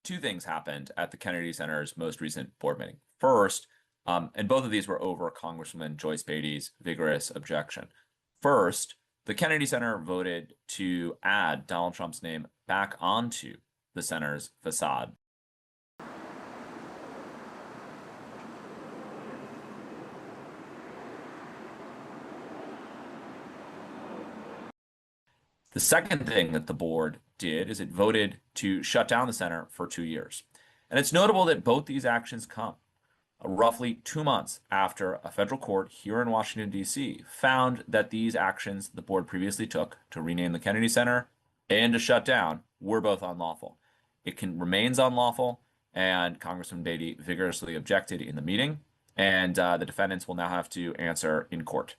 two things happened at the Kennedy Center's most recent board meeting. First, and both of these were over Congresswoman Joyce Beatty's vigorous objection. First, the Kennedy Center voted to add Donald Trump's name back onto the center's facade. The second thing that the board did is it voted to shut down the center for 2 years. And it's notable that both these actions come roughly 2 months after a federal court here in Washington, D.C. found that these actions the board previously took to rename the Kennedy Center and to shut down were both unlawful. It remains unlawful, and Congressman Beatty vigorously objected in the meeting, and the defendants will now have to answer in court.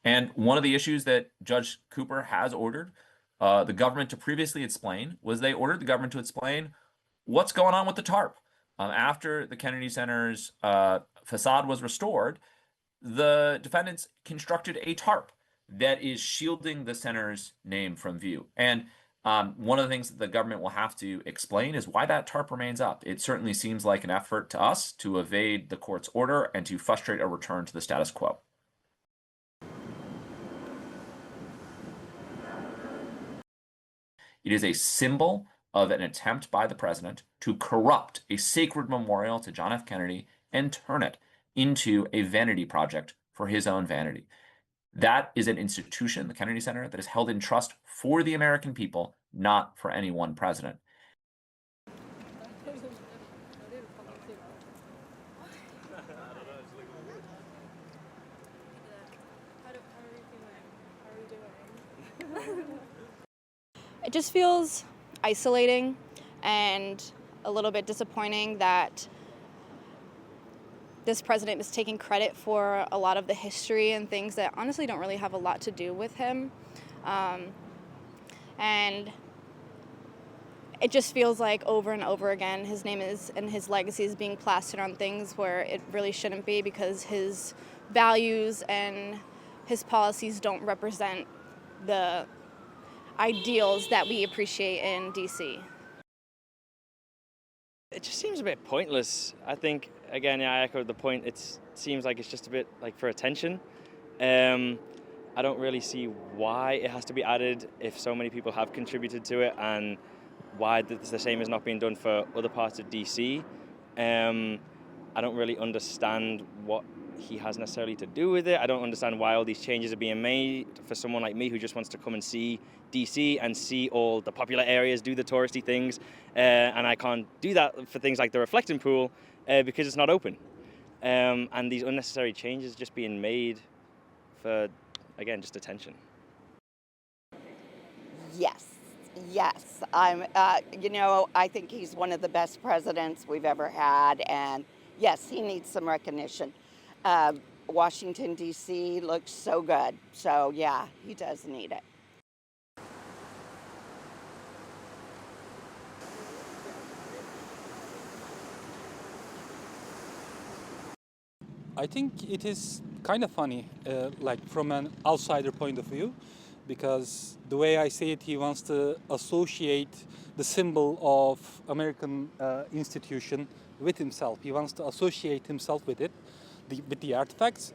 And one of the issues that Judge Cooper has ordered the government to previously explain was they ordered the government to explain what's going on with the tarp. After the Kennedy Center's facade was restored, the defendants constructed a tarp that is shielding the center's name from view. And one of the things that the government will have to explain is why that tarp remains up. It certainly seems like an effort to us to evade the court's order and to frustrate a return to the status quo. It is a symbol of an attempt by the president to corrupt a sacred memorial to John F. Kennedy and turn it into a vanity project for his own vanity. That is an institution, the Kennedy Center, that is held in trust for the American people, not for any one president. It just feels isolating and a little bit disappointing that this president is taking credit for a lot of the history and things that honestly don't really have a lot to do with him. And it just feels like over and over again his name is and his legacy is being plastered on things where it really shouldn't be, because his values and his policies don't represent the ideals that we appreciate in DC. It just seems a bit pointless. I think, again, I echo the point. It seems like it's just a bit like for attention. I don't really see why it has to be added if so many people have contributed to it, and why the same is not being done for other parts of DC. I don't really understand what he has necessarily to do with it. I don't understand why all these changes are being made for someone like me who just wants to come and see DC and see all the popular areas, do the touristy things, and I can't do that for things like the reflecting pool because it's not open. And these unnecessary changes just being made for, again, just attention. Yes. I think he's one of the best presidents we've ever had, and yes, he needs some recognition. Washington, D.C. looks so good. So, yeah, he does need it. I think it is kind of funny, like from an outsider point of view, because the way I see it, he wants to associate the symbol of American institution with himself. He wants to associate himself with it, with the artifacts.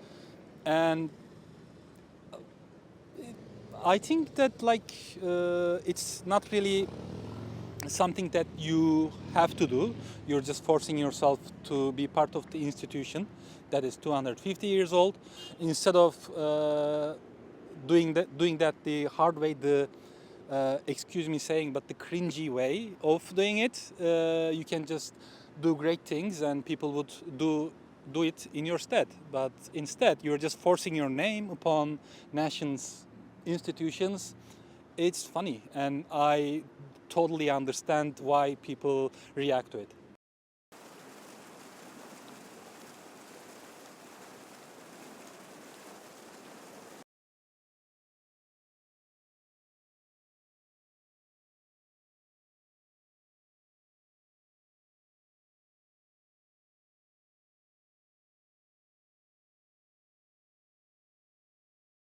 And I think that it's not really something that you have to do. You're just forcing yourself to be part of the institution that is 250 years old, instead of doing that the hard way, the excuse me saying, but the cringy way of doing it. You can just do great things and people would do it in your stead. But instead, you're just forcing your name upon nation's institutions. It's funny, and I totally understand why people react to it.